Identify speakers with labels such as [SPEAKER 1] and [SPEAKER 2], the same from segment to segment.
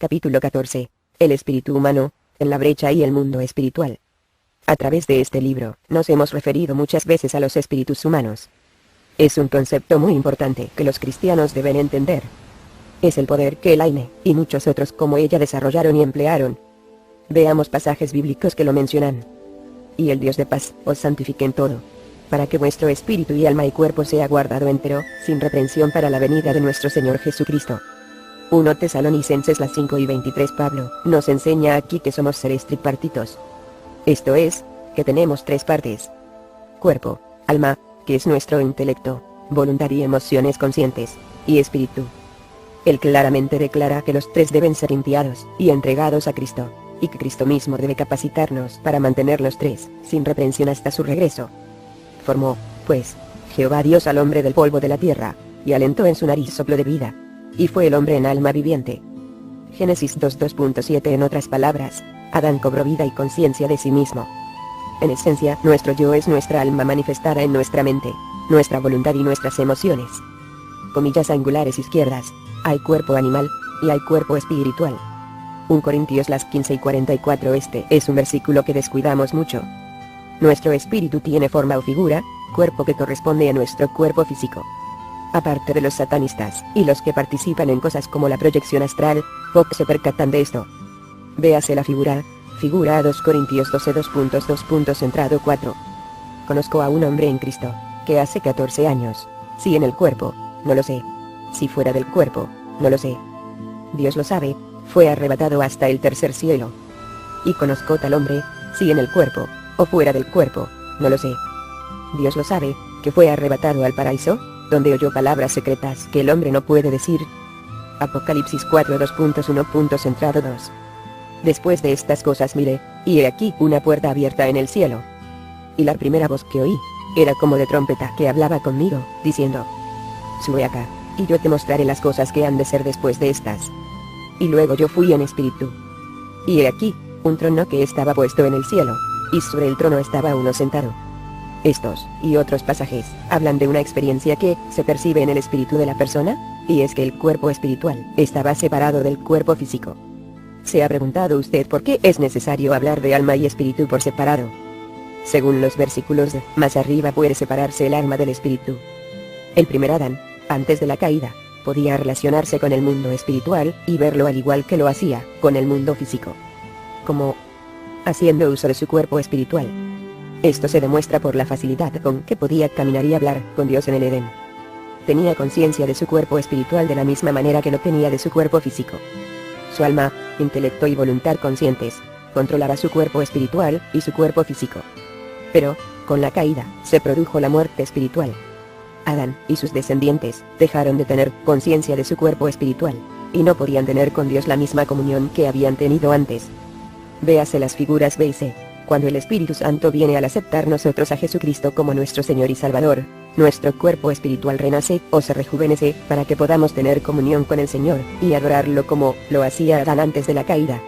[SPEAKER 1] Capítulo 14. El espíritu humano, en la brecha y el mundo espiritual. A través de este libro, nos hemos referido muchas veces a los espíritus humanos. Es un concepto muy importante que los cristianos deben entender. Es el poder que Elaine, y muchos otros como ella desarrollaron y emplearon. Veamos pasajes bíblicos que lo mencionan. Y el Dios de paz, os santifique en todo, para que vuestro espíritu y alma y cuerpo sea guardado entero, sin reprensión para la venida de nuestro Señor Jesucristo. 1 Tesalonicenses 5:23. Pablo nos enseña aquí que somos seres tripartitos. Esto es, que tenemos tres partes. Cuerpo, alma, que es nuestro intelecto, voluntad y emociones conscientes, y espíritu. Él claramente declara que los tres deben ser limpiados y entregados a Cristo, y que Cristo mismo debe capacitarnos para mantener los tres, sin reprensión hasta su regreso. Formó, pues, Jehová Dios al hombre del polvo de la tierra, y alentó en su nariz soplo de vida. Y fue el hombre en alma viviente. Génesis 2:2.7. En otras palabras, Adán cobró vida y conciencia de sí mismo. En esencia, nuestro yo es nuestra alma manifestada en nuestra mente, nuestra voluntad y nuestras emociones. Comillas angulares izquierdas, hay cuerpo animal, y hay cuerpo espiritual. 1 Corintios 15:44. Este es un versículo que descuidamos mucho. Nuestro espíritu tiene forma o figura, cuerpo que corresponde a nuestro cuerpo físico. Aparte de los satanistas, y los que participan en cosas como la proyección astral, pocos se percatan de esto. Véase la figura a 2 Corintios 12:2.2. Entrado 4. Conozco a un hombre en Cristo, que hace 14 años, si en el cuerpo, no lo sé. Si fuera del cuerpo, no lo sé. Dios lo sabe, fue arrebatado hasta el tercer cielo. Y conozco tal hombre, si en el cuerpo, o fuera del cuerpo, no lo sé. Dios lo sabe, que fue arrebatado al paraíso, donde oyó palabras secretas que el hombre no puede decir. Apocalipsis 4:2.1. Entrado 2. Después de estas cosas miré, y he aquí una puerta abierta en el cielo. Y la primera voz que oí, era como de trompeta que hablaba conmigo, diciendo: Sube acá, y yo te mostraré las cosas que han de ser después de estas. Y luego yo fui en espíritu. Y he aquí, un trono que estaba puesto en el cielo, y sobre el trono estaba uno sentado. Estos, y otros pasajes, hablan de una experiencia que se percibe en el espíritu de la persona, y es que el cuerpo espiritual estaba separado del cuerpo físico. ¿Se ha preguntado usted por qué es necesario hablar de alma y espíritu por separado? Según los versículos de más arriba, puede separarse el alma del espíritu. El primer Adán, antes de la caída, podía relacionarse con el mundo espiritual y verlo al igual que lo hacía con el mundo físico, como haciendo uso de su cuerpo espiritual. Esto se demuestra por la facilidad con que podía caminar y hablar con Dios en el Edén. Tenía conciencia de su cuerpo espiritual de la misma manera que lo tenía de su cuerpo físico. Su alma, intelecto y voluntad conscientes, controlaba su cuerpo espiritual y su cuerpo físico. Pero, con la caída, se produjo la muerte espiritual. Adán y sus descendientes dejaron de tener conciencia de su cuerpo espiritual, y no podían tener con Dios la misma comunión que habían tenido antes. Véase las figuras B y C. Cuando el Espíritu Santo viene al aceptar nosotros a Jesucristo como nuestro Señor y Salvador, nuestro cuerpo espiritual renace o se rejuvenece para que podamos tener comunión con el Señor y adorarlo como lo hacía Adán antes de la caída.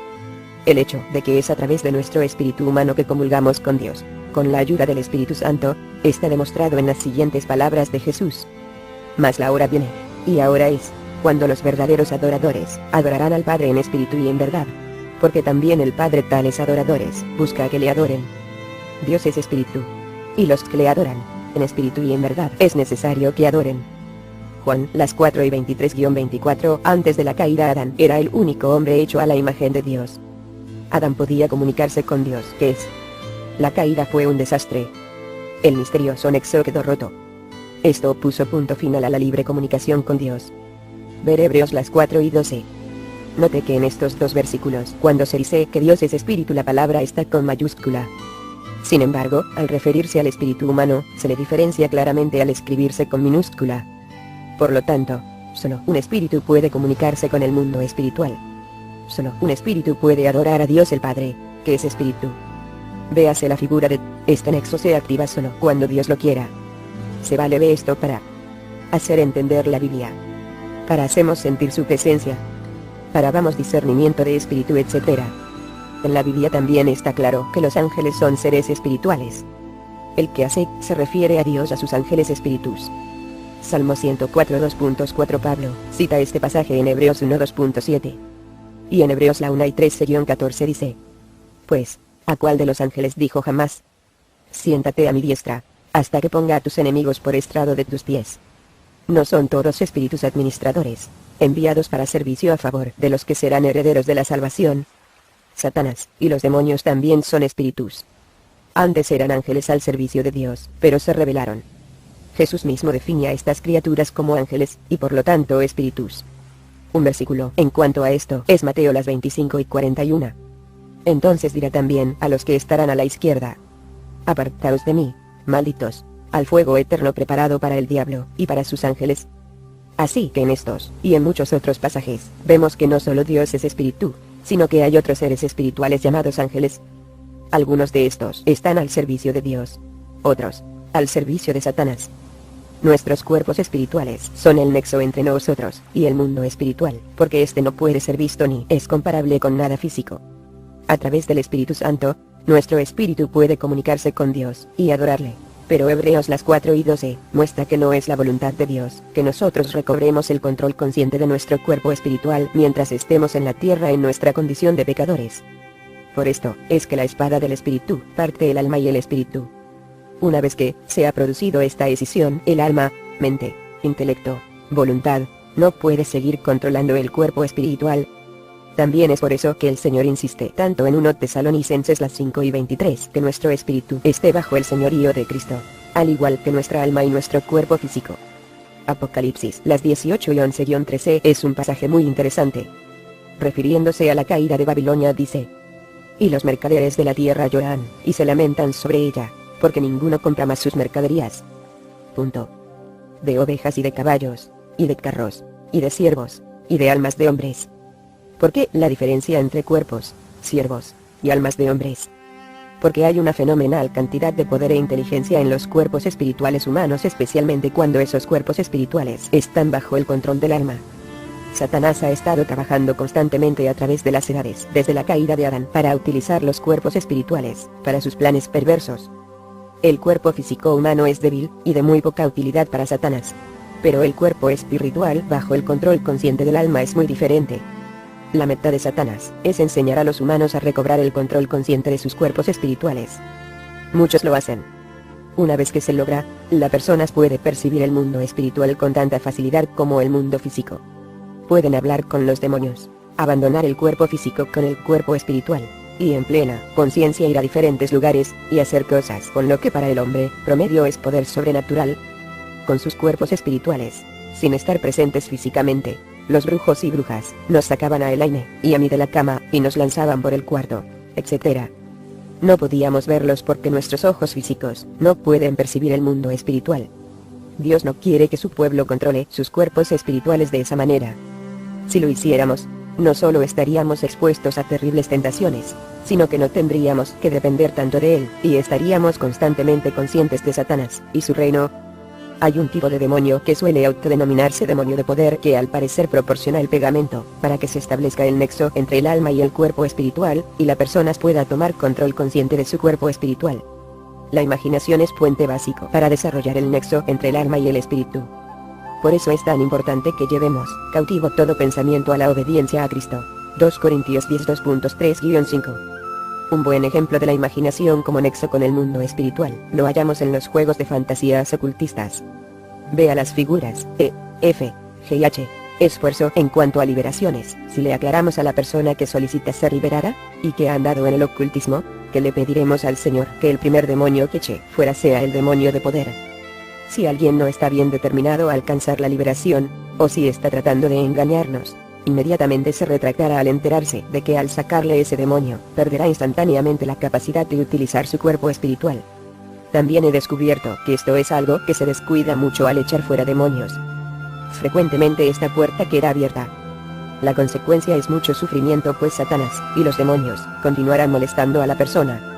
[SPEAKER 1] El hecho de que es a través de nuestro espíritu humano que comulgamos con Dios, con la ayuda del Espíritu Santo, está demostrado en las siguientes palabras de Jesús. Mas la hora viene, y ahora es, cuando los verdaderos adoradores adorarán al Padre en espíritu y en verdad. Porque también el Padre tales adoradores busca que le adoren. Dios es espíritu. Y los que le adoran, en espíritu y en verdad, es necesario que adoren. Juan 4:23-24. Antes de la caída, Adán era el único hombre hecho a la imagen de Dios. Adán podía comunicarse con Dios, que es. La caída fue un desastre. El misterioso nexo quedó roto. Esto puso punto final a la libre comunicación con Dios. Ver Hebreos 4:12. Note que en estos dos versículos, cuando se dice que Dios es espíritu, la palabra está con mayúscula. Sin embargo, al referirse al espíritu humano, se le diferencia claramente al escribirse con minúscula. Por lo tanto, solo un espíritu puede comunicarse con el mundo espiritual. Solo un espíritu puede adorar a Dios el Padre, que es espíritu. Véase la figura de. Este nexo se activa solo cuando Dios lo quiera. Se vale de esto para hacer entender la Biblia, para hacemos sentir su presencia, para damos discernimiento de espíritu, etc. En la Biblia también está claro que los ángeles son seres espirituales. El que hace se refiere a Dios, a sus ángeles espíritus. Salmo 104:2.4. Pablo cita este pasaje en Hebreos 1:2.7. Y en Hebreos la 1 y 13-14 dice: Pues, ¿a cuál de los ángeles dijo jamás: siéntate a mi diestra, hasta que ponga a tus enemigos por estrado de tus pies? ¿No son todos espíritus administradores, enviados para servicio a favor de los que serán herederos de la salvación? Satanás y los demonios también son espíritus. Antes eran ángeles al servicio de Dios, pero se rebelaron. Jesús mismo define a estas criaturas como ángeles, y por lo tanto espíritus. Un versículo en cuanto a esto es Mateo las 25 y 41. Entonces dirá también a los que estarán a la izquierda: apartaos de mí, malditos, al fuego eterno preparado para el diablo y para sus ángeles. Así que en estos, y en muchos otros pasajes, vemos que no solo Dios es espíritu, sino que hay otros seres espirituales llamados ángeles. Algunos de estos están al servicio de Dios, otros, al servicio de Satanás. Nuestros cuerpos espirituales son el nexo entre nosotros y el mundo espiritual, porque este no puede ser visto ni es comparable con nada físico. A través del Espíritu Santo, nuestro espíritu puede comunicarse con Dios y adorarle. Pero Hebreos las 4 y 12 muestra que no es la voluntad de Dios que nosotros recobremos el control consciente de nuestro cuerpo espiritual mientras estemos en la tierra en nuestra condición de pecadores. Por esto, es que la espada del espíritu parte el alma y el espíritu. Una vez que se ha producido esta escisión, el alma, mente, intelecto, voluntad, no puede seguir controlando el cuerpo espiritual. También es por eso que el Señor insiste tanto en 1 Tesalonicenses las 5 y 23 que nuestro espíritu esté bajo el señorío de Cristo, al igual que nuestra alma y nuestro cuerpo físico. Apocalipsis las 18 y 11-13 es un pasaje muy interesante. Refiriéndose a la caída de Babilonia dice: y los mercaderes de la tierra lloran, y se lamentan sobre ella, porque ninguno compra más sus mercaderías. De ovejas y de caballos, y de carros, y de siervos, y de almas de hombres. ¿Por qué la diferencia entre cuerpos, siervos, y almas de hombres? Porque hay una fenomenal cantidad de poder e inteligencia en los cuerpos espirituales humanos, especialmente cuando esos cuerpos espirituales están bajo el control del alma. Satanás ha estado trabajando constantemente a través de las edades, desde la caída de Adán, para utilizar los cuerpos espirituales para sus planes perversos. El cuerpo físico humano es débil y de muy poca utilidad para Satanás. Pero el cuerpo espiritual bajo el control consciente del alma es muy diferente. La meta de Satanás es enseñar a los humanos a recobrar el control consciente de sus cuerpos espirituales. Muchos lo hacen. Una vez que se logra, la persona puede percibir el mundo espiritual con tanta facilidad como el mundo físico. Pueden hablar con los demonios, abandonar el cuerpo físico con el cuerpo espiritual, y en plena conciencia ir a diferentes lugares y hacer cosas con lo que para el hombre promedio es poder sobrenatural. Con sus cuerpos espirituales, sin estar presentes físicamente, los brujos y brujas nos sacaban a Elaine y a mí de la cama y nos lanzaban por el cuarto, etc. No podíamos verlos porque nuestros ojos físicos no pueden percibir el mundo espiritual. Dios no quiere que su pueblo controle sus cuerpos espirituales de esa manera. Si lo hiciéramos, no solo estaríamos expuestos a terribles tentaciones, sino que no tendríamos que depender tanto de él, y estaríamos constantemente conscientes de Satanás y su reino. Hay un tipo de demonio que suele autodenominarse demonio de poder que al parecer proporciona el pegamento para que se establezca el nexo entre el alma y el cuerpo espiritual, y la persona pueda tomar control consciente de su cuerpo espiritual. La imaginación es puente básico para desarrollar el nexo entre el alma y el espíritu. Por eso es tan importante que llevemos cautivo todo pensamiento a la obediencia a Cristo. 2 Corintios 10 2.3-5. Un buen ejemplo de la imaginación como nexo con el mundo espiritual lo hallamos en los juegos de fantasías ocultistas. Vea las figuras E, F, G y H. Esfuerzo en cuanto a liberaciones. Si le aclaramos a la persona que solicita ser liberada, y que ha andado en el ocultismo, que le pediremos al Señor que el primer demonio que eche fuera sea el demonio de poder. Si alguien no está bien determinado a alcanzar la liberación, o si está tratando de engañarnos, inmediatamente se retractará al enterarse de que al sacarle ese demonio, perderá instantáneamente la capacidad de utilizar su cuerpo espiritual. También he descubierto que esto es algo que se descuida mucho al echar fuera demonios. Frecuentemente esta puerta queda abierta. La consecuencia es mucho sufrimiento, pues Satanás y los demonios continuarán molestando a la persona.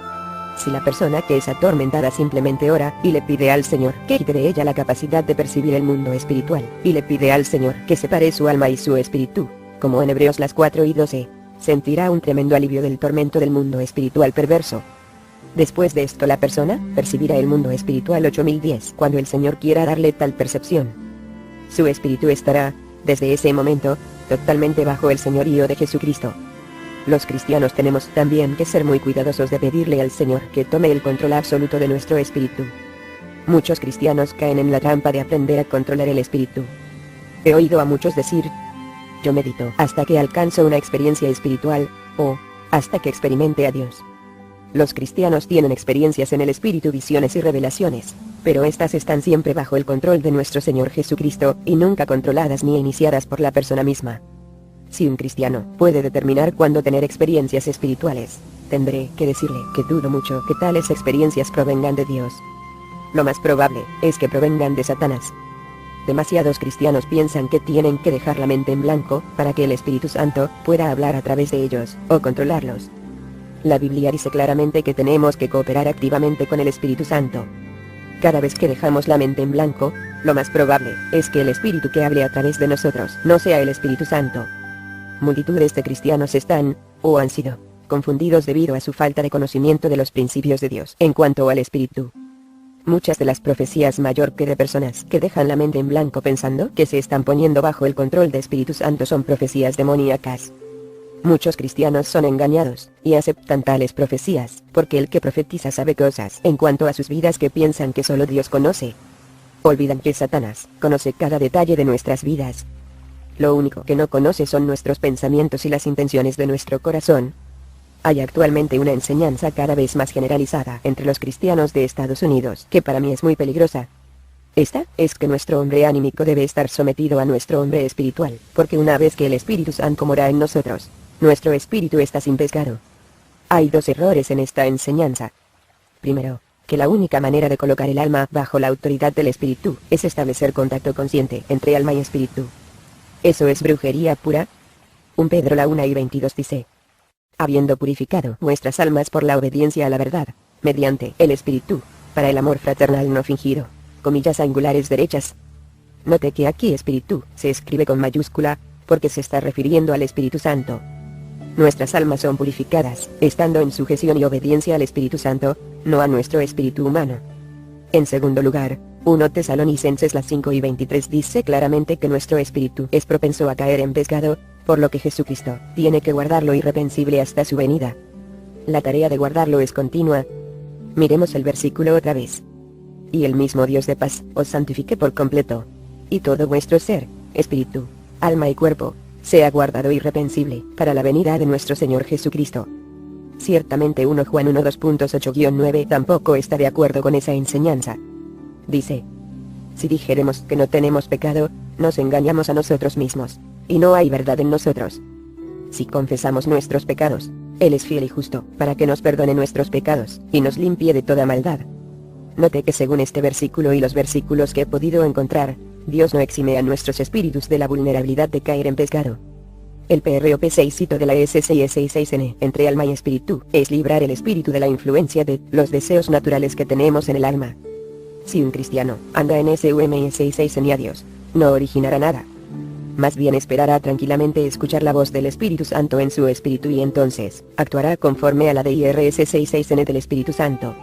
[SPEAKER 1] Si la persona que es atormentada simplemente ora y le pide al Señor que quite de ella la capacidad de percibir el mundo espiritual, y le pide al Señor que separe su alma y su espíritu, como en Hebreos las 4 y 12, sentirá un tremendo alivio del tormento del mundo espiritual perverso. Después de esto la persona percibirá el mundo espiritual 8010 cuando el Señor quiera darle tal percepción. Su espíritu estará, desde ese momento, totalmente bajo el señorío de Jesucristo. Los cristianos tenemos también que ser muy cuidadosos de pedirle al Señor que tome el control absoluto de nuestro espíritu. Muchos cristianos caen en la trampa de aprender a controlar el espíritu. He oído a muchos decir: yo medito hasta que alcanzo una experiencia espiritual, o hasta que experimente a Dios. Los cristianos tienen experiencias en el espíritu, visiones y revelaciones, pero estas están siempre bajo el control de nuestro Señor Jesucristo, y nunca controladas ni iniciadas por la persona misma. Si un cristiano puede determinar cuándo tener experiencias espirituales, tendré que decirle que dudo mucho que tales experiencias provengan de Dios. Lo más probable es que provengan de Satanás. Demasiados cristianos piensan que tienen que dejar la mente en blanco para que el Espíritu Santo pueda hablar a través de ellos, o controlarlos. La Biblia dice claramente que tenemos que cooperar activamente con el Espíritu Santo. Cada vez que dejamos la mente en blanco, lo más probable es que el Espíritu que hable a través de nosotros no sea el Espíritu Santo. Multitudes de cristianos están, o han sido, confundidos debido a su falta de conocimiento de los principios de Dios en cuanto al Espíritu. Muchas de las profecías mayor que de personas que dejan la mente en blanco pensando que se están poniendo bajo el control de Espíritu Santo son profecías demoníacas. Muchos cristianos son engañados, y aceptan tales profecías, porque el que profetiza sabe cosas en cuanto a sus vidas que piensan que solo Dios conoce. Olvidan que Satanás conoce cada detalle de nuestras vidas. Lo único que no conoce son nuestros pensamientos y las intenciones de nuestro corazón. Hay actualmente una enseñanza cada vez más generalizada entre los cristianos de Estados Unidos, que para mí es muy peligrosa. Esta es que nuestro hombre anímico debe estar sometido a nuestro hombre espiritual, porque una vez que el Espíritu Santo mora en nosotros, nuestro espíritu está sin pecado. Hay dos errores en esta enseñanza. Primero, que la única manera de colocar el alma bajo la autoridad del espíritu es establecer contacto consciente entre alma y espíritu. Eso es brujería pura. 1 Pedro 1:22 dice: habiendo purificado vuestras almas por la obediencia a la verdad, mediante el Espíritu, para el amor fraternal no fingido, comillas angulares derechas. Note que aquí Espíritu se escribe con mayúscula, porque se está refiriendo al Espíritu Santo. Nuestras almas son purificadas, estando en sujeción y obediencia al Espíritu Santo, no a nuestro espíritu humano. En segundo lugar, 1 Tesalonicenses 5:23 dice claramente que nuestro espíritu es propenso a caer en pecado, por lo que Jesucristo tiene que guardarlo irreprensible hasta su venida. La tarea de guardarlo es continua. Miremos el versículo otra vez. Y el mismo Dios de paz os santifique por completo, y todo vuestro ser, espíritu, alma y cuerpo, sea guardado irreprensible para la venida de nuestro Señor Jesucristo. Ciertamente 1 Juan 1:2.8-9 tampoco está de acuerdo con esa enseñanza. Dice: si dijéremos que no tenemos pecado, nos engañamos a nosotros mismos, y no hay verdad en nosotros. Si confesamos nuestros pecados, Él es fiel y justo, para que nos perdone nuestros pecados, y nos limpie de toda maldad. Note que según este versículo y los versículos que he podido encontrar, Dios no exime a nuestros espíritus de la vulnerabilidad de caer en pecado. El PROP 6 cito de la S6S6N, entre alma y espíritu, es librar el espíritu de la influencia de los deseos naturales que tenemos en el alma. Si un cristiano anda en SUMS6 a Dios, no originará nada. Más bien esperará tranquilamente escuchar la voz del Espíritu Santo en su espíritu y entonces, actuará conforme a la DIRS66N del Espíritu Santo.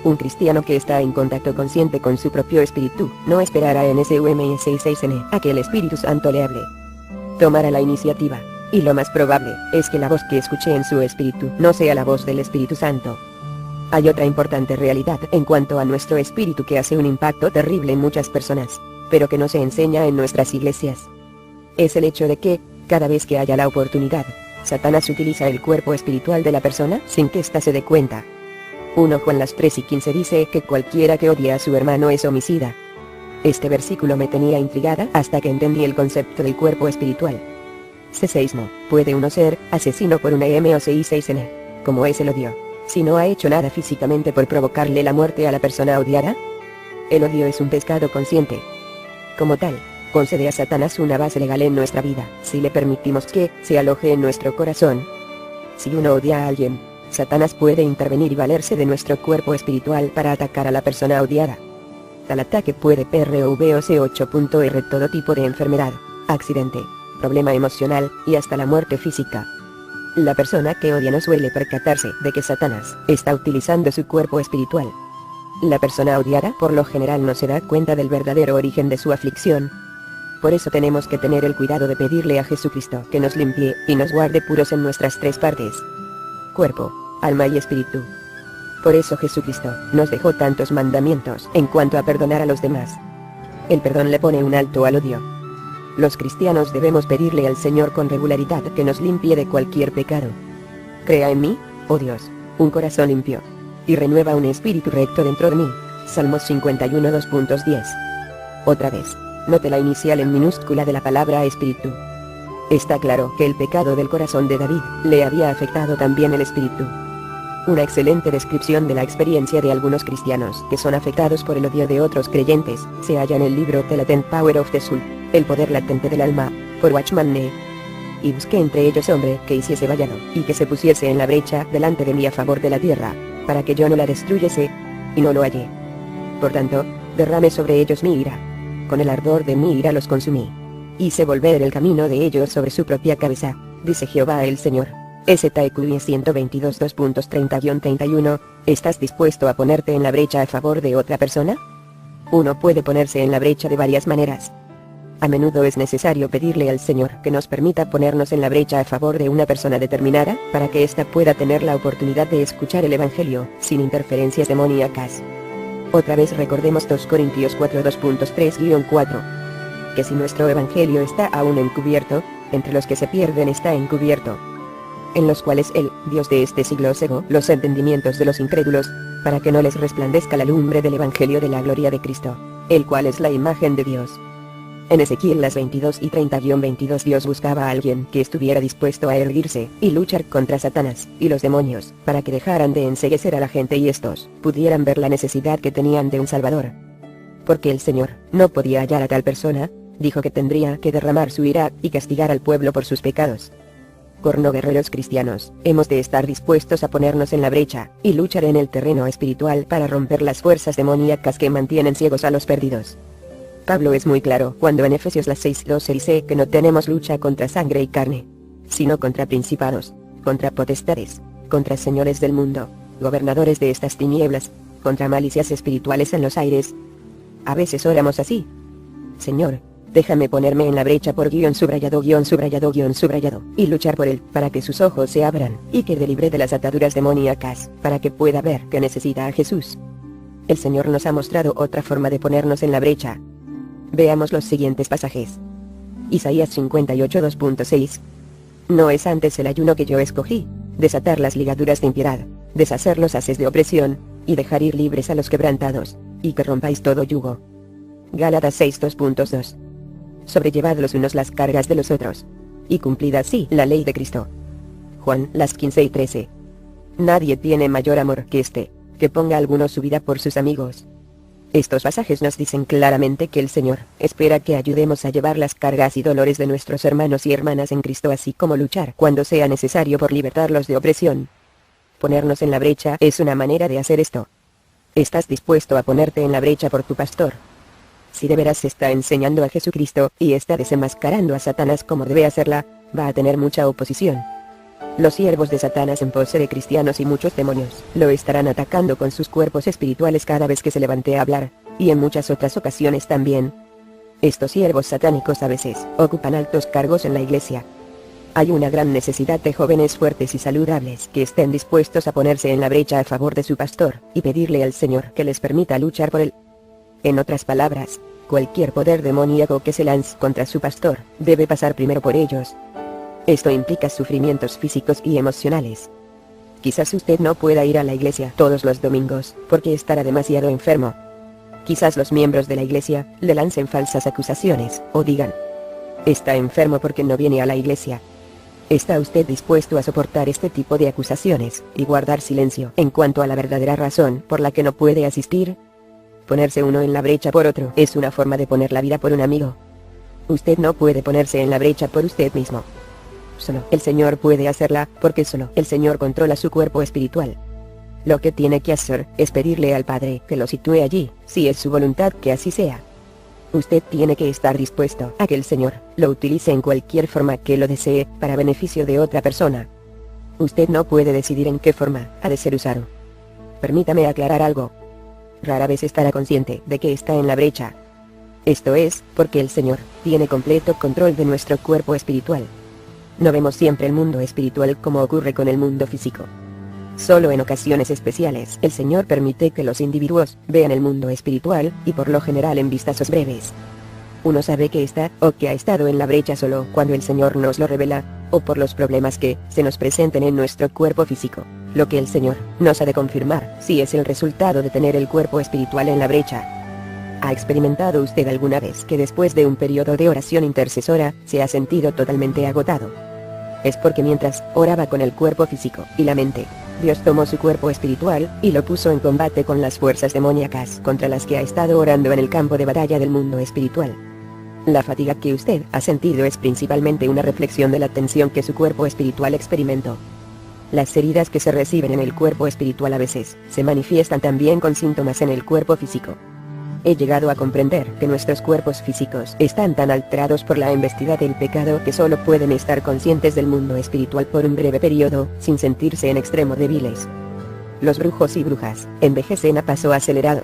[SPEAKER 1] Un cristiano que está en contacto consciente con su propio espíritu, no esperará en SUMS66N a que el Espíritu Santo le hable. Tomará la iniciativa, y lo más probable es que la voz que escuche en su espíritu no sea la voz del Espíritu Santo. Hay otra importante realidad en cuanto a nuestro espíritu que hace un impacto terrible en muchas personas, pero que no se enseña en nuestras iglesias. Es el hecho de que, cada vez que haya la oportunidad, Satanás utiliza el cuerpo espiritual de la persona sin que ésta se dé cuenta. 1 Juan 3:15 dice que cualquiera que odia a su hermano es homicida. Este versículo me tenía intrigada hasta que entendí el concepto del cuerpo espiritual. C6 puede uno ser asesino por una M o CI6N, como es el odio, si no ha hecho nada físicamente por provocarle la muerte a la persona odiada. El odio es un pecado consciente. Como tal, concede a Satanás una base legal en nuestra vida, si le permitimos que se aloje en nuestro corazón. Si uno odia a alguien, Satanás puede intervenir y valerse de nuestro cuerpo espiritual para atacar a la persona odiada. Tal ataque puede provocar 8.R todo tipo de enfermedad, accidente, problema emocional, y hasta la muerte física. La persona que odia no suele percatarse de que Satanás está utilizando su cuerpo espiritual. La persona odiada por lo general no se da cuenta del verdadero origen de su aflicción. Por eso tenemos que tener el cuidado de pedirle a Jesucristo que nos limpie y nos guarde puros en nuestras tres partes: cuerpo, alma y espíritu. Por eso Jesucristo nos dejó tantos mandamientos en cuanto a perdonar a los demás. El perdón le pone un alto al odio. Los cristianos debemos pedirle al Señor con regularidad que nos limpie de cualquier pecado. Crea en mí, oh Dios, un corazón limpio, y renueva un espíritu recto dentro de mí. Salmos 51 2.10. Otra vez, note la inicial en minúscula de la palabra espíritu. Está claro que el pecado del corazón de David le había afectado también el espíritu. Una excelente descripción de la experiencia de algunos cristianos que son afectados por el odio de otros creyentes se halla en el libro The Latent Power of the Soul, el poder latente del alma, por Watchman Nee. Y busqué entre ellos hombre que hiciese vallado, y que se pusiese en la brecha delante de mí a favor de la tierra, para que yo no la destruyese, y no lo hallé. Por tanto, derramé sobre ellos mi ira. Con el ardor de mi ira los consumí. Hice volver el camino de ellos sobre su propia cabeza, dice Jehová el Señor. STQI 122 2.30-31, ¿estás dispuesto a ponerte en la brecha a favor de otra persona? Uno puede ponerse en la brecha de varias maneras. A menudo es necesario pedirle al Señor que nos permita ponernos en la brecha a favor de una persona determinada, para que ésta pueda tener la oportunidad de escuchar el Evangelio, sin interferencias demoníacas. Otra vez recordemos 2 Corintios 4 2.3-4. Que si nuestro Evangelio está aún encubierto, entre los que se pierden está encubierto, en los cuales el Dios de este siglo cegó los entendimientos de los incrédulos, para que no les resplandezca la lumbre del Evangelio de la gloria de Cristo, el cual es la imagen de Dios. En Ezequiel las 22 y 30-22 Dios buscaba a alguien que estuviera dispuesto a erguirse y luchar contra Satanás y los demonios, para que dejaran de enceguecer a la gente y estos pudieran ver la necesidad que tenían de un Salvador. Porque el Señor no podía hallar a tal persona, dijo que tendría que derramar su ira y castigar al pueblo por sus pecados. Corno guerreros cristianos, hemos de estar dispuestos a ponernos en la brecha y luchar en el terreno espiritual para romper las fuerzas demoníacas que mantienen ciegos a los perdidos. Pablo es muy claro cuando en Efesios 6:12 dice que no tenemos lucha contra sangre y carne, sino contra principados, contra potestades, contra señores del mundo, gobernadores de estas tinieblas, contra malicias espirituales en los aires. A veces oramos así: Señor, déjame ponerme en la brecha por _subrayado, y luchar por él, para que sus ojos se abran, y quede libre de las ataduras demoníacas, para que pueda ver que necesita a Jesús. El Señor nos ha mostrado otra forma de ponernos en la brecha. Veamos los siguientes pasajes. Isaías 58 2.6. No es antes el ayuno que yo escogí, desatar las ligaduras de impiedad, deshacer los haces de opresión, y dejar ir libres a los quebrantados, y que rompáis todo yugo. Gálatas 6 2.2. Sobrellevad los unos las cargas de los otros, y cumplid así la ley de Cristo. Juan las 15 y 13. Nadie tiene mayor amor que este, que ponga alguno su vida por sus amigos. Estos pasajes nos dicen claramente que el Señor espera que ayudemos a llevar las cargas y dolores de nuestros hermanos y hermanas en Cristo, así como luchar cuando sea necesario por libertarlos de opresión. Ponernos en la brecha es una manera de hacer esto. ¿Estás dispuesto a ponerte en la brecha por tu pastor? Si de veras está enseñando a Jesucristo y está desenmascarando a Satanás como debe hacerla, va a tener mucha oposición. Los siervos de Satanás en pose de cristianos y muchos demonios lo estarán atacando con sus cuerpos espirituales cada vez que se levante a hablar, y en muchas otras ocasiones también. Estos siervos satánicos a veces ocupan altos cargos en la iglesia. Hay una gran necesidad de jóvenes fuertes y saludables que estén dispuestos a ponerse en la brecha a favor de su pastor, y pedirle al Señor que les permita luchar por él. En otras palabras, cualquier poder demoníaco que se lance contra su pastor, debe pasar primero por ellos. Esto implica sufrimientos físicos y emocionales. Quizás usted no pueda ir a la iglesia todos los domingos, porque estará demasiado enfermo. Quizás los miembros de la iglesia le lancen falsas acusaciones, o digan: está enfermo porque no viene a la iglesia. ¿Está usted dispuesto a soportar este tipo de acusaciones, y guardar silencio en cuanto a la verdadera razón por la que no puede asistir? Ponerse uno en la brecha por otro es una forma de poner la vida por un amigo. Usted no puede ponerse en la brecha por usted mismo. Solo el Señor puede hacerla, porque solo el Señor controla su cuerpo espiritual. Lo que tiene que hacer es pedirle al Padre que lo sitúe allí, si es su voluntad que así sea. Usted tiene que estar dispuesto a que el Señor lo utilice en cualquier forma que lo desee, para beneficio de otra persona. Usted no puede decidir en qué forma ha de ser usado. Permítame aclarar algo. Rara vez estará consciente de que está en la brecha. Esto es, porque el Señor tiene completo control de nuestro cuerpo espiritual. No vemos siempre el mundo espiritual como ocurre con el mundo físico. Solo en ocasiones especiales el Señor permite que los individuos vean el mundo espiritual, y por lo general en vistazos breves. Uno sabe que está, o que ha estado en la brecha solo cuando el Señor nos lo revela, o por los problemas que se nos presenten en nuestro cuerpo físico. Lo que el Señor nos ha de confirmar, si es el resultado de tener el cuerpo espiritual en la brecha. ¿Ha experimentado usted alguna vez que después de un periodo de oración intercesora, se ha sentido totalmente agotado? Es porque mientras oraba con el cuerpo físico y la mente, Dios tomó su cuerpo espiritual y lo puso en combate con las fuerzas demoníacas contra las que ha estado orando en el campo de batalla del mundo espiritual. La fatiga que usted ha sentido es principalmente una reflexión de la tensión que su cuerpo espiritual experimentó. Las heridas que se reciben en el cuerpo espiritual a veces se manifiestan también con síntomas en el cuerpo físico. He llegado a comprender que nuestros cuerpos físicos están tan alterados por la embestida del pecado que solo pueden estar conscientes del mundo espiritual por un breve periodo, sin sentirse en extremo débiles. Los brujos y brujas envejecen a paso acelerado.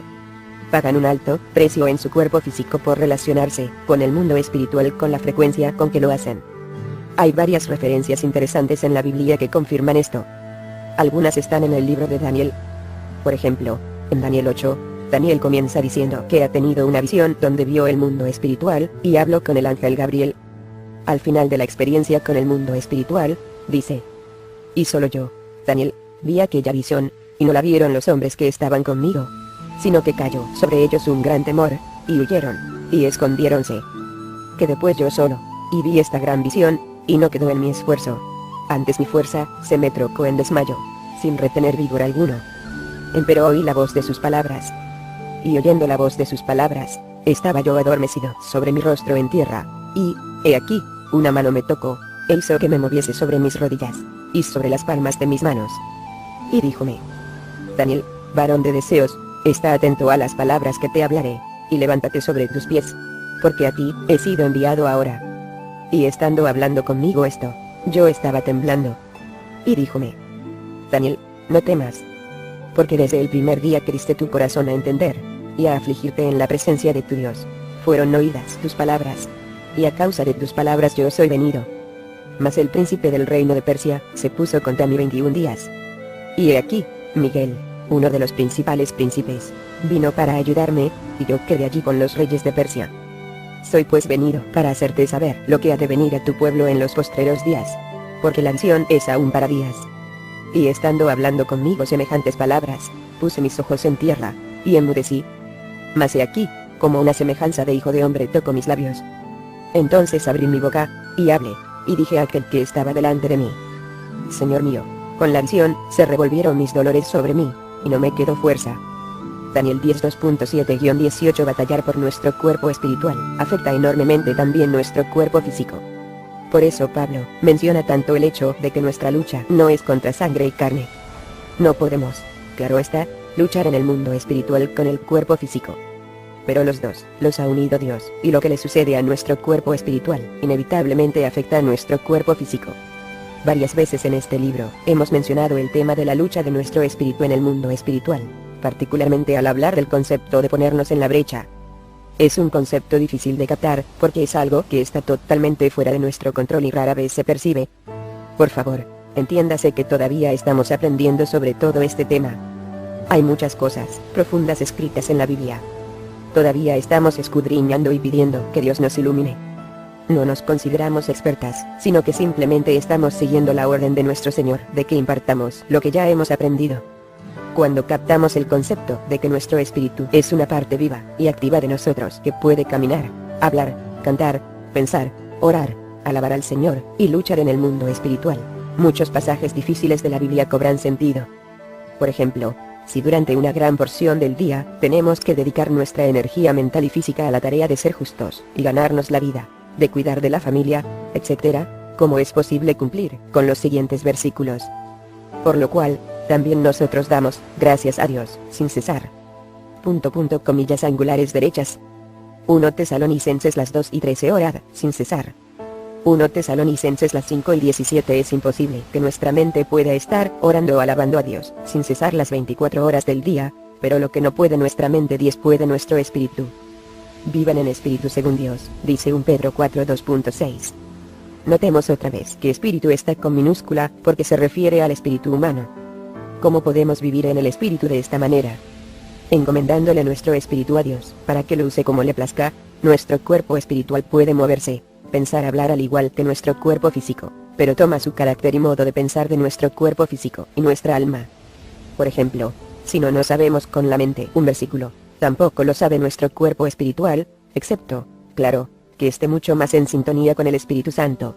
[SPEAKER 1] Pagan un alto precio en su cuerpo físico por relacionarse con el mundo espiritual con la frecuencia con que lo hacen. Hay varias referencias interesantes en la Biblia que confirman esto. Algunas están en el libro de Daniel. Por ejemplo, en Daniel 8, Daniel comienza diciendo que ha tenido una visión donde vio el mundo espiritual, y habló con el ángel Gabriel. Al final de la experiencia con el mundo espiritual, dice: y solo yo, Daniel, vi aquella visión, y no la vieron los hombres que estaban conmigo, sino que cayó sobre ellos un gran temor, y huyeron, y escondiéronse. Quedé pues yo solo, y vi esta gran visión, y no quedó en mi esfuerzo. Antes mi fuerza se me trocó en desmayo, sin retener vigor alguno. Empero oí la voz de sus palabras. Y oyendo la voz de sus palabras, estaba yo adormecido sobre mi rostro en tierra, y, he aquí, una mano me tocó, e hizo que me moviese sobre mis rodillas, y sobre las palmas de mis manos. Y díjome: Daniel, varón de deseos, está atento a las palabras que te hablaré, y levántate sobre tus pies, porque a ti he sido enviado ahora. Y estando hablando conmigo esto, yo estaba temblando. Y díjome: Daniel, no temas, porque desde el primer día que diste tu corazón a entender, y a afligirte en la presencia de tu Dios, fueron oídas tus palabras, y a causa de tus palabras yo soy venido. Mas el príncipe del reino de Persia se puso contra mí 21 días. Y he aquí, Miguel, uno de los principales príncipes, vino para ayudarme, y yo quedé allí con los reyes de Persia. Soy pues venido para hacerte saber lo que ha de venir a tu pueblo en los postreros días, porque la visión es aún para días. Y estando hablando conmigo semejantes palabras, puse mis ojos en tierra, y enmudecí. Mas he aquí, como una semejanza de hijo de hombre tocó mis labios. Entonces abrí mi boca, y hablé, y dije a aquel que estaba delante de mí: Señor mío, con la visión se revolvieron mis dolores sobre mí, y no me quedó fuerza. Daniel 10:2.7-18 Batallar por nuestro cuerpo espiritual afecta enormemente también nuestro cuerpo físico. Por eso Pablo menciona tanto el hecho de que nuestra lucha no es contra sangre y carne. No podemos, claro está, luchar en el mundo espiritual con el cuerpo físico. Pero los dos los ha unido Dios, y lo que le sucede a nuestro cuerpo espiritual inevitablemente afecta a nuestro cuerpo físico. Varias veces en este libro hemos mencionado el tema de la lucha de nuestro espíritu en el mundo espiritual, particularmente al hablar del concepto de ponernos en la brecha. Es un concepto difícil de captar, porque es algo que está totalmente fuera de nuestro control y rara vez se percibe. Por favor, entiéndase que todavía estamos aprendiendo sobre todo este tema. Hay muchas cosas profundas escritas en la Biblia. Todavía estamos escudriñando y pidiendo que Dios nos ilumine. No nos consideramos expertas, sino que simplemente estamos siguiendo la orden de nuestro Señor de que impartamos lo que ya hemos aprendido. Cuando captamos el concepto de que nuestro espíritu es una parte viva y activa de nosotros que puede caminar, hablar, cantar, pensar, orar, alabar al Señor y luchar en el mundo espiritual, muchos pasajes difíciles de la Biblia cobran sentido. Por ejemplo, si durante una gran porción del día tenemos que dedicar nuestra energía mental y física a la tarea de ser justos y ganarnos la vida, de cuidar de la familia, etc., ¿cómo es posible cumplir con los siguientes versículos? Por lo cual, también nosotros damos gracias a Dios, sin cesar. Comillas angulares derechas. 1 Tesalonicenses las 2:13 orad, sin cesar. 1 Tesalonicenses las 5:17 Es imposible que nuestra mente pueda estar orando o alabando a Dios, sin cesar las 24 horas del día, pero lo que no puede nuestra mente 10 puede nuestro espíritu. Vivan en espíritu según Dios, dice 1 Pedro 4:2.6. Notemos otra vez que espíritu está con minúscula, porque se refiere al espíritu humano. ¿Cómo podemos vivir en el espíritu de esta manera? Encomendándole nuestro espíritu a Dios, para que lo use como le plazca. Nuestro cuerpo espiritual puede moverse, pensar, hablar al igual que nuestro cuerpo físico, pero toma su carácter y modo de pensar de nuestro cuerpo físico y nuestra alma. Por ejemplo, si no sabemos con la mente un versículo, tampoco lo sabe nuestro cuerpo espiritual, excepto, claro, que esté mucho más en sintonía con el Espíritu Santo.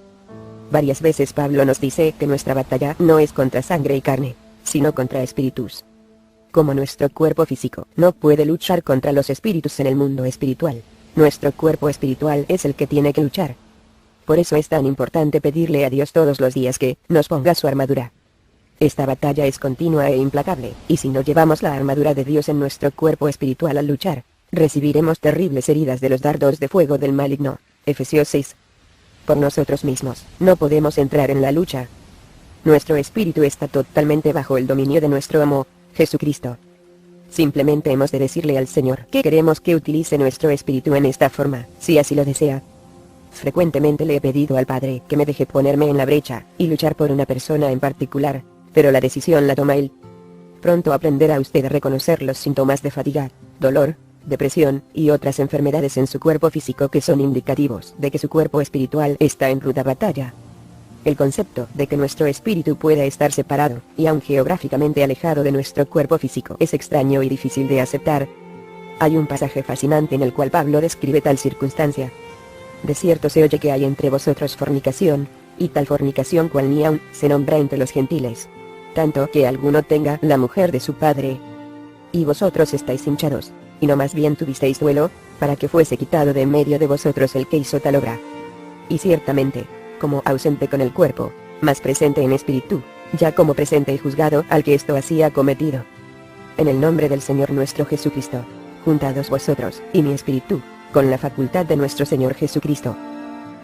[SPEAKER 1] Varias veces Pablo nos dice que nuestra batalla no es contra sangre y carne, sino contra espíritus. Como nuestro cuerpo físico no puede luchar contra los espíritus en el mundo espiritual, nuestro cuerpo espiritual es el que tiene que luchar. Por eso es tan importante pedirle a Dios todos los días que nos ponga su armadura. Esta batalla es continua e implacable, y si no llevamos la armadura de Dios en nuestro cuerpo espiritual al luchar, recibiremos terribles heridas de los dardos de fuego del maligno. Efesios 6. Por nosotros mismos, no podemos entrar en la lucha. Nuestro espíritu está totalmente bajo el dominio de nuestro amo, Jesucristo. Simplemente hemos de decirle al Señor que queremos que utilice nuestro espíritu en esta forma, si así lo desea. Frecuentemente le he pedido al Padre que me deje ponerme en la brecha y luchar por una persona en particular, pero la decisión la toma Él. Pronto aprenderá usted a reconocer los síntomas de fatiga, dolor, depresión y otras enfermedades en su cuerpo físico que son indicativos de que su cuerpo espiritual está en ruda batalla. El concepto de que nuestro espíritu pueda estar separado, y aun geográficamente alejado de nuestro cuerpo físico, es extraño y difícil de aceptar. Hay un pasaje fascinante en el cual Pablo describe tal circunstancia. De cierto se oye que hay entre vosotros fornicación, y tal fornicación cual ni aun se nombra entre los gentiles. Tanto que alguno tenga la mujer de su padre. Y vosotros estáis hinchados, y no más bien tuvisteis duelo, para que fuese quitado de en medio de vosotros el que hizo tal obra. Y ciertamente, como ausente con el cuerpo, mas presente en espíritu, ya como presente y juzgado al que esto hacía cometido. En el nombre del Señor nuestro Jesucristo, juntados vosotros, y mi espíritu, con la facultad de nuestro Señor Jesucristo.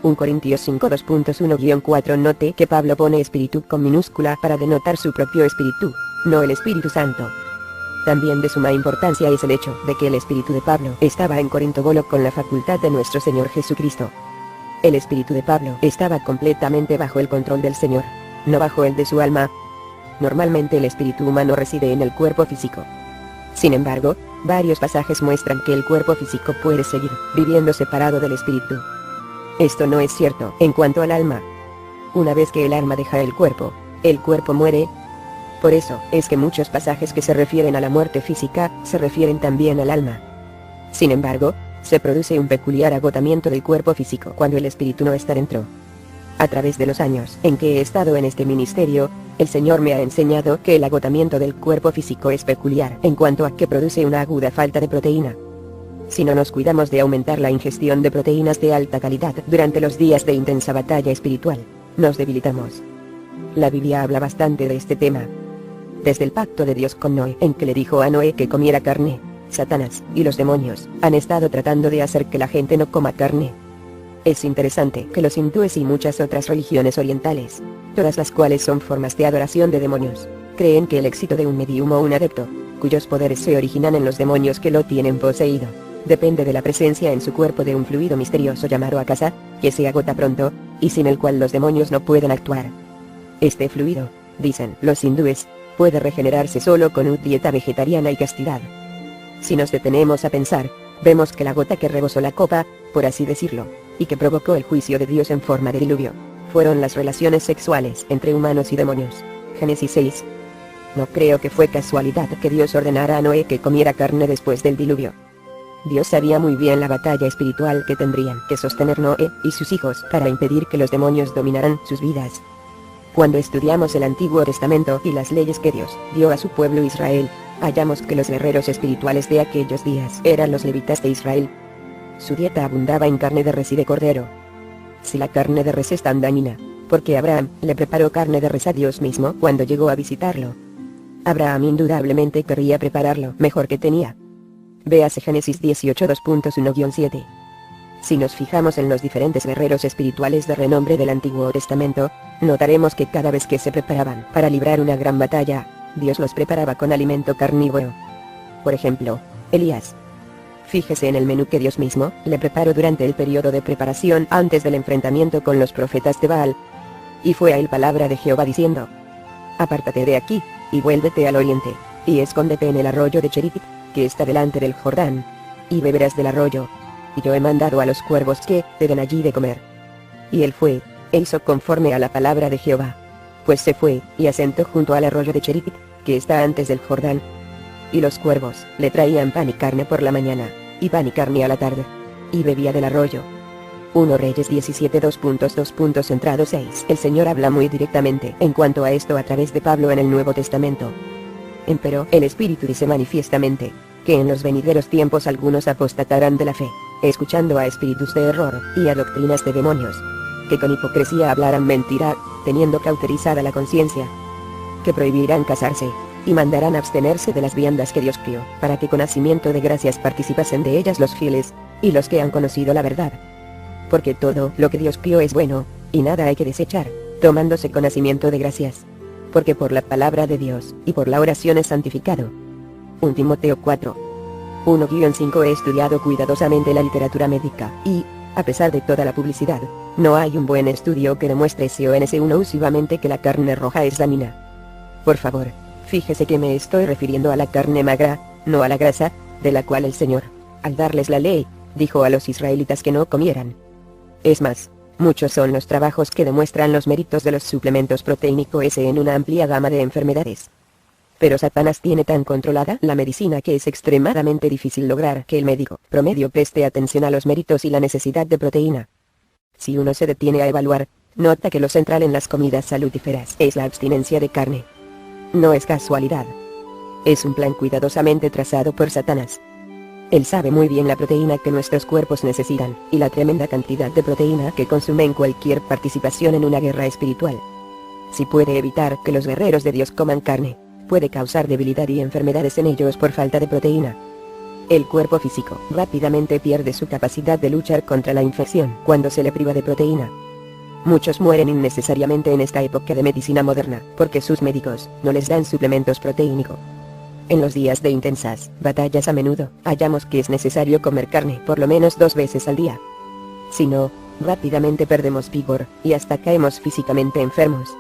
[SPEAKER 1] 1 Corintios 5 2.1-4. Note que Pablo pone espíritu con minúscula para denotar su propio espíritu, no el Espíritu Santo. También de suma importancia es el hecho de que el espíritu de Pablo estaba en Corinto con la facultad de nuestro Señor Jesucristo. El espíritu de Pablo estaba completamente bajo el control del Señor, no bajo el de su alma. Normalmente el espíritu humano reside en el cuerpo físico. Sin embargo, varios pasajes muestran que el cuerpo físico puede seguir viviendo separado del espíritu. Esto no es cierto en cuanto al alma. Una vez que el alma deja el cuerpo muere. Por eso es que muchos pasajes que se refieren a la muerte física se refieren también al alma. Sin embargo, se produce un peculiar agotamiento del cuerpo físico cuando el espíritu no está dentro. A través de los años en que he estado en este ministerio, el Señor me ha enseñado que el agotamiento del cuerpo físico es peculiar en cuanto a que produce una aguda falta de proteína. Si no nos cuidamos de aumentar la ingestión de proteínas de alta calidad durante los días de intensa batalla espiritual, nos debilitamos. La Biblia habla bastante de este tema. Desde el pacto de Dios con Noé, en que le dijo a Noé que comiera carne, Satanás y los demonios han estado tratando de hacer que la gente no coma carne. Es interesante que los hindúes y muchas otras religiones orientales, todas las cuales son formas de adoración de demonios, creen que el éxito de un medium o un adepto, cuyos poderes se originan en los demonios que lo tienen poseído, depende de la presencia en su cuerpo de un fluido misterioso llamado akasa, que se agota pronto, y sin el cual los demonios no pueden actuar. Este fluido, dicen los hindúes, puede regenerarse solo con una dieta vegetariana y castidad. Si nos detenemos a pensar, vemos que la gota que rebosó la copa, por así decirlo, y que provocó el juicio de Dios en forma de diluvio, fueron las relaciones sexuales entre humanos y demonios. Génesis 6. No creo que fue casualidad que Dios ordenara a Noé que comiera carne después del diluvio. Dios sabía muy bien la batalla espiritual que tendrían que sostener Noé y sus hijos para impedir que los demonios dominaran sus vidas. Cuando estudiamos el Antiguo Testamento y las leyes que Dios dio a su pueblo Israel, hallamos que los guerreros espirituales de aquellos días eran los levitas de Israel. Su dieta abundaba en carne de res y de cordero. Si la carne de res es tan dañina, ¿por qué Abraham le preparó carne de res a Dios mismo cuando llegó a visitarlo? Abraham indudablemente querría prepararlo mejor que tenía. Véase Génesis 18 2.1-7. Si nos fijamos en los diferentes guerreros espirituales de renombre del Antiguo Testamento, notaremos que cada vez que se preparaban para librar una gran batalla, Dios los preparaba con alimento carnívoro. Por ejemplo, Elías Fíjese en el menú que Dios mismo le preparó durante el periodo de preparación antes del enfrentamiento con los profetas de Baal. Y fue a él palabra de Jehová diciendo: apártate de aquí, y vuélvete al oriente, y escóndete en el arroyo de Cherith, que está delante del Jordán, y beberás del arroyo. Y yo he mandado a los cuervos que te den allí de comer. Y él fue, e hizo conforme a la palabra de Jehová. Pues se fue, y asentó junto al arroyo de Cherith, que está antes del Jordán. Y los cuervos le traían pan y carne por la mañana, y pan y carne a la tarde. Y bebía del arroyo. 1 Reyes 17 2.2. Entrado 6. El Señor habla muy directamente en cuanto a esto a través de Pablo en el Nuevo Testamento. Empero el Espíritu dice manifiestamente, que en los venideros tiempos algunos apostatarán de la fe, escuchando a espíritus de error, y a doctrinas de demonios, que con hipocresía hablarán mentira, teniendo cauterizada la conciencia, que prohibirán casarse, y mandarán abstenerse de las viandas que Dios crió, para que con hacimiento de gracias participasen de ellas los fieles, y los que han conocido la verdad. Porque todo lo que Dios crió es bueno, y nada hay que desechar, tomándose con hacimiento de gracias. Porque por la palabra de Dios, y por la oración es santificado. 1 Timoteo 4. 1-5. He estudiado cuidadosamente la literatura médica, y, a pesar de toda la publicidad, no hay un buen estudio que demuestre exclusivamente que la carne roja es dañina. Por favor, fíjese que me estoy refiriendo a la carne magra, no a la grasa, de la cual el Señor, al darles la ley, dijo a los israelitas que no comieran. Es más, muchos son los trabajos que demuestran los méritos de los suplementos proteínicos en una amplia gama de enfermedades. Pero Satanás tiene tan controlada la medicina que es extremadamente difícil lograr que el médico promedio preste atención a los méritos y la necesidad de proteína. Si uno se detiene a evaluar, nota que lo central en las comidas salutíferas es la abstinencia de carne. No es casualidad. Es un plan cuidadosamente trazado por Satanás. Él sabe muy bien la proteína que nuestros cuerpos necesitan, y la tremenda cantidad de proteína que consumen cualquier participación en una guerra espiritual. Si puede evitar que los guerreros de Dios coman carne, puede causar debilidad y enfermedades en ellos por falta de proteína. El cuerpo físico rápidamente pierde su capacidad de luchar contra la infección cuando se le priva de proteína. Muchos mueren innecesariamente en esta época de medicina moderna, porque sus médicos no les dan suplementos proteínicos. En los días de intensas batallas a menudo hallamos que es necesario comer carne por lo menos 2 veces al día. Si no, rápidamente perdemos vigor, y hasta caemos físicamente enfermos.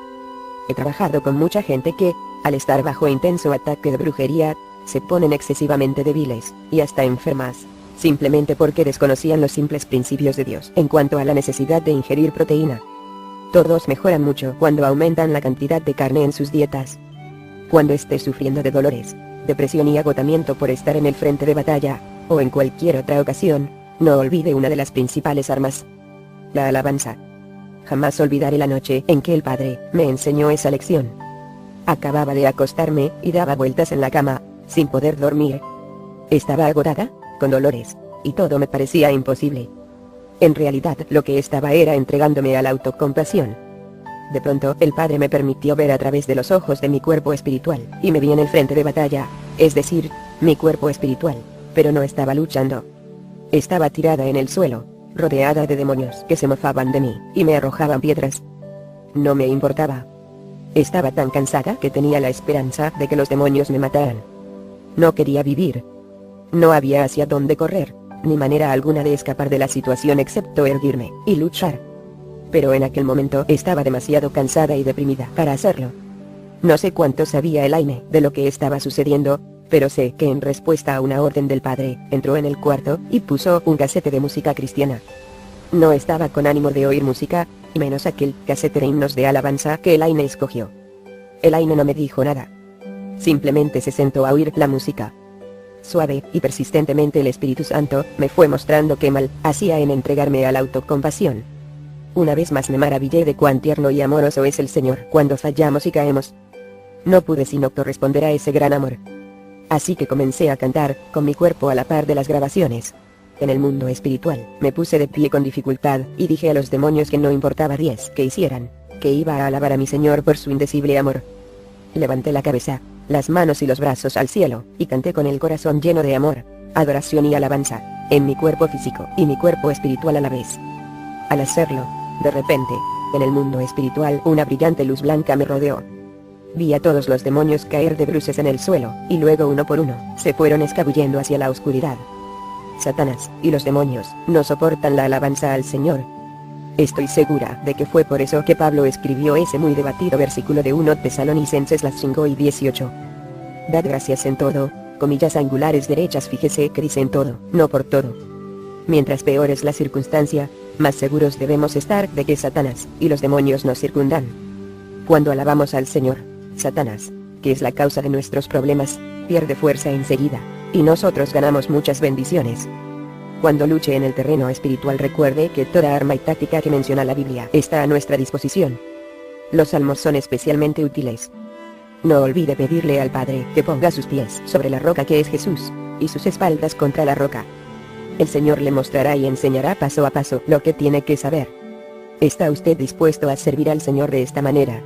[SPEAKER 1] He trabajado con mucha gente que, al estar bajo intenso ataque de brujería, se ponen excesivamente débiles, y hasta enfermas, simplemente porque desconocían los simples principios de Dios en cuanto a la necesidad de ingerir proteína. Todos mejoran mucho cuando aumentan la cantidad de carne en sus dietas. Cuando esté sufriendo de dolores, depresión y agotamiento por estar en el frente de batalla, o en cualquier otra ocasión, no olvide una de las principales armas: la alabanza. Jamás olvidaré la noche en que el Padre me enseñó esa lección. Acababa de acostarme y daba vueltas en la cama, sin poder dormir. Estaba agotada, con dolores, y todo me parecía imposible. En realidad lo que estaba era entregándome a la autocompasión. De pronto el Padre me permitió ver a través de los ojos de mi cuerpo espiritual, y me vi en el frente de batalla, es decir, mi cuerpo espiritual, pero no estaba luchando. Estaba tirada en el suelo, rodeada de demonios que se mofaban de mí, y me arrojaban piedras. No me importaba. Estaba tan cansada que tenía la esperanza de que los demonios me mataran. No quería vivir. No había hacia dónde correr, ni manera alguna de escapar de la situación excepto erguirme y luchar. Pero en aquel momento estaba demasiado cansada y deprimida para hacerlo. No sé cuánto sabía Elaine de lo que estaba sucediendo, pero sé que en respuesta a una orden del Padre, entró en el cuarto y puso un casete de música cristiana. No estaba con ánimo de oír música, y menos aquel casete de himnos de alabanza que Elaine escogió. Elaine no me dijo nada. Simplemente se sentó a oír la música. Suave y persistentemente el Espíritu Santo me fue mostrando qué mal hacía en entregarme a la autocompasión. Una vez más me maravillé de cuán tierno y amoroso es el Señor cuando fallamos y caemos. No pude sino corresponder a ese gran amor. Así que comencé a cantar, con mi cuerpo a la par de las grabaciones. En el mundo espiritual, me puse de pie con dificultad, y dije a los demonios que no importaba 10 que hicieran, que iba a alabar a mi Señor por su indecible amor. Levanté la cabeza, las manos y los brazos al cielo, y canté con el corazón lleno de amor, adoración y alabanza, en mi cuerpo físico y mi cuerpo espiritual a la vez. Al hacerlo, de repente, en el mundo espiritual una brillante luz blanca me rodeó. Vi a todos los demonios caer de bruces en el suelo, y luego uno por uno, se fueron escabullendo hacia la oscuridad. Satanás y los demonios no soportan la alabanza al Señor. Estoy segura de que fue por eso que Pablo escribió ese muy debatido versículo de 1 Tesalonicenses las 5:18. Dad gracias en todo, comillas angulares derechas, fíjese que dice en todo, no por todo. Mientras peor es la circunstancia, más seguros debemos estar de que Satanás y los demonios nos circundan. Cuando alabamos al Señor, Satanás, que es la causa de nuestros problemas, pierde fuerza enseguida, y nosotros ganamos muchas bendiciones. Cuando luche en el terreno espiritual, recuerde que toda arma y táctica que menciona la Biblia está a nuestra disposición. Los salmos son especialmente útiles. No olvide pedirle al Padre que ponga sus pies sobre la roca que es Jesús, y sus espaldas contra la roca. El Señor le mostrará y enseñará paso a paso lo que tiene que saber. ¿Está usted dispuesto a servir al Señor de esta manera?